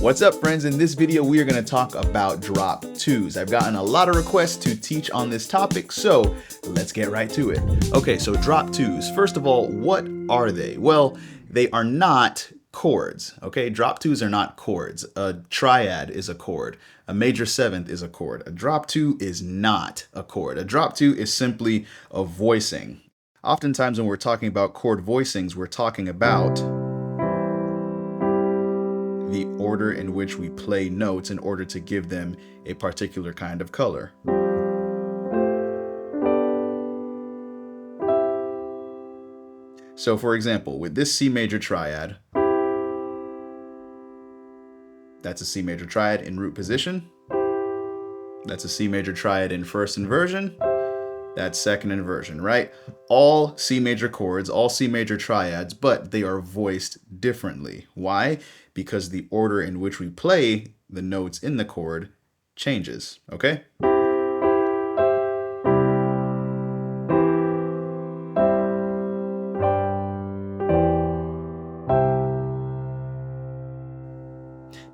What's up, friends? In this video, we are going to talk about drop twos. I've gotten a lot of requests to teach on this topic, so let's get right to it. Okay, so drop twos. First of all, what are they? Well, they are not chords, okay? Drop twos are not chords. A triad is a chord. A major seventh is a chord. A drop two is not a chord. A drop two is simply a voicing. Oftentimes when we're talking about chord voicings, we're talking about the order in which we play notes in order to give them a particular kind of color. So for example, with this C major triad, that's a C major triad in root position. That's a C major triad in first inversion. That's second inversion, right? All C major chords, all C major triads, but they are voiced differently. Why? Because the order in which we play the notes in the chord changes, okay?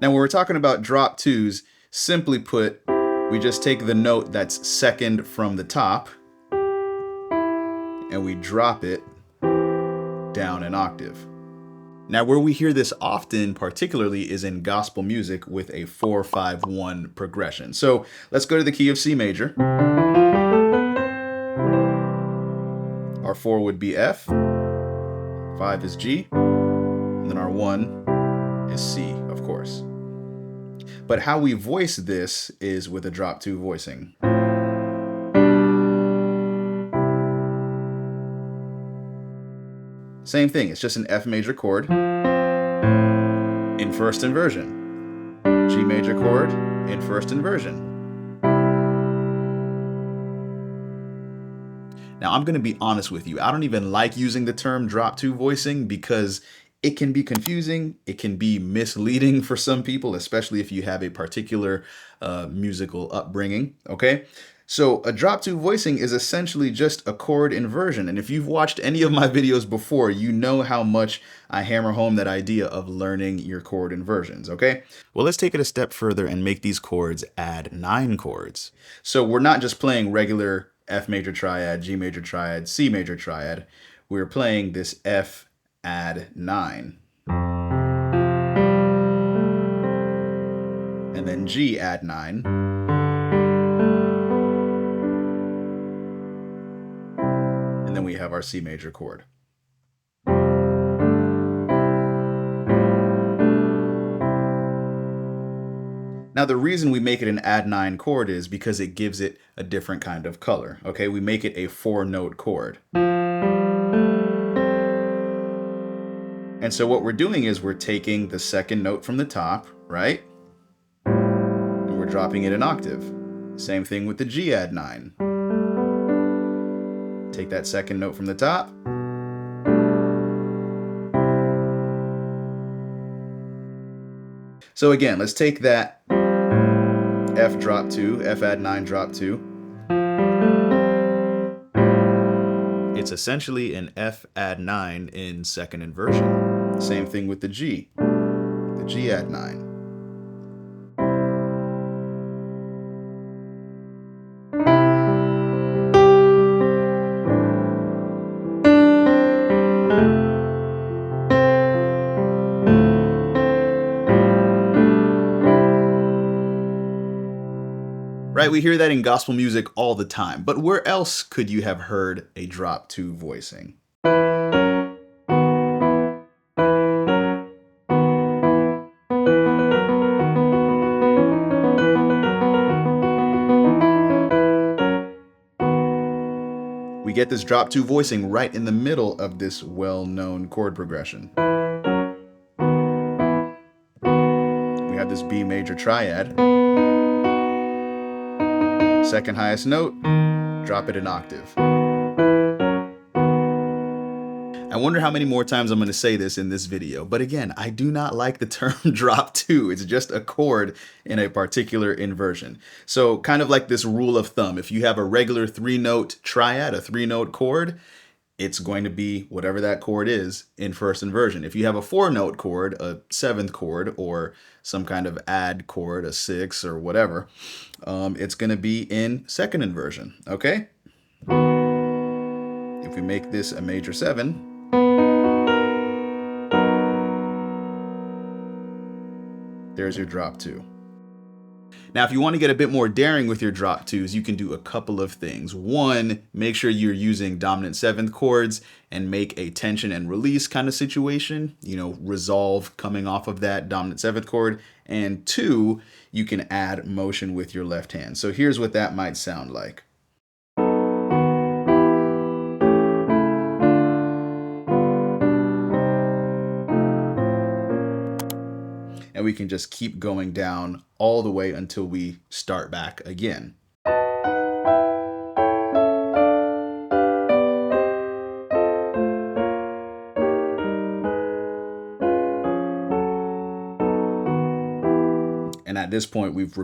Now, when we're talking about drop twos, simply put, we just take the note that's second from the top and we drop it down an octave. Now, where we hear this often, particularly, is in gospel music with a 4-5-1 progression. So let's go to the key of C major. Our 4 would be F, 5 is G, and then our 1 is C, of course. But how we voice this is with a drop two voicing. Same thing, it's just an F major chord in first inversion. G major chord in first inversion. Now I'm gonna be honest with you, I don't even like using the term drop two voicing because it can be confusing, it can be misleading for some people, especially if you have a particular musical upbringing, okay? So a drop two voicing is essentially just a chord inversion. And if you've watched any of my videos before, you know how much I hammer home that idea of learning your chord inversions, okay? Well, let's take it a step further and make these chords add 9 chords. So we're not just playing regular F major triad, G major triad, C major triad. We're playing this F add 9. And then G add 9. And then we have our C major chord. Now the reason we make it an add 9 chord is because it gives it a different kind of color, okay? We make it a 4-note chord. And so what we're doing is we're taking the second note from the top, right? And we're dropping it an octave. Same thing with the G add 9. Take that second note from the top. So again, let's take that F drop 2, F add 9 drop 2. It's essentially an F add 9 in second inversion. Same thing with the G add 9. Right, we hear that in gospel music all the time, but where else could you have heard a drop two voicing? We get this drop two voicing right in the middle of this well-known chord progression. We have this B major triad. Second highest note, drop it an octave. I wonder how many more times I'm going to say this in this video, but again, I do not like the term drop two. It's just a chord in a particular inversion. So kind of like this rule of thumb, if you have a regular 3-note triad, a 3-note chord, it's going to be whatever that chord is in first inversion. If you have a 4-note chord, a 7th chord, or some kind of add chord, a 6 or whatever, it's going to be in second inversion, okay? If we make this a major 7, there's your drop 2. Now, if you want to get a bit more daring with your drop 2s, you can do a couple of things. One, make sure you're using dominant 7th chords and make a tension and release kind of situation, resolve coming off of that dominant 7th chord. And 2, you can add motion with your left hand. So here's what that might sound like. And we can just keep going down all the way until we start back again. And at this point, we've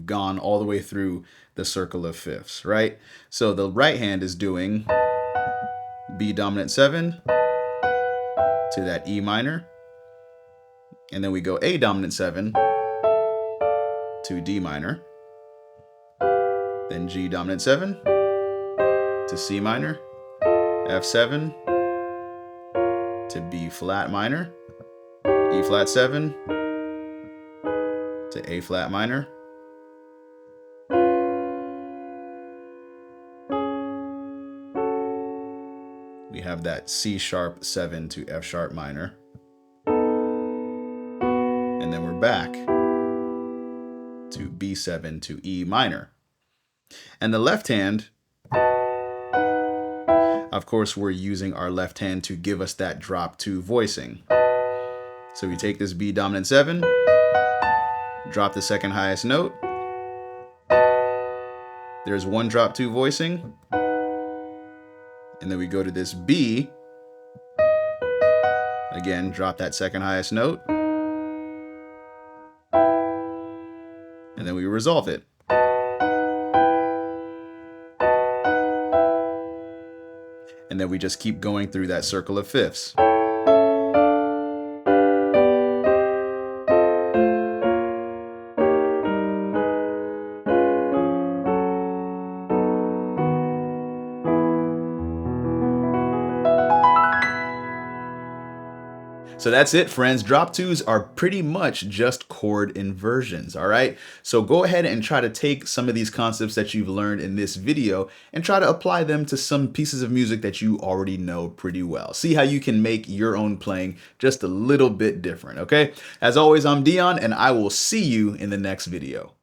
gone all the way through the circle of fifths, right? So the right hand is doing B dominant 7 to that E minor. And then we go A dominant 7 to D minor. Then G dominant 7 to C minor. F7 to B flat minor. E flat 7 to A flat minor. We have that C sharp 7 to F sharp minor. And then we're back to B7 to E minor. And the left hand, of course, we're using our left hand to give us that drop 2 voicing. So we take this B dominant 7, drop the second highest note. There's one drop 2 voicing. And then we go to this B. Again, drop that second highest note. And then we resolve it. And then we just keep going through that circle of fifths. So that's it, friends. Drop 2s are pretty much just chord inversions, all right? So go ahead and try to take some of these concepts that you've learned in this video and try to apply them to some pieces of music that you already know pretty well. See how you can make your own playing just a little bit different, okay? As always, I'm Dion, and I will see you in the next video.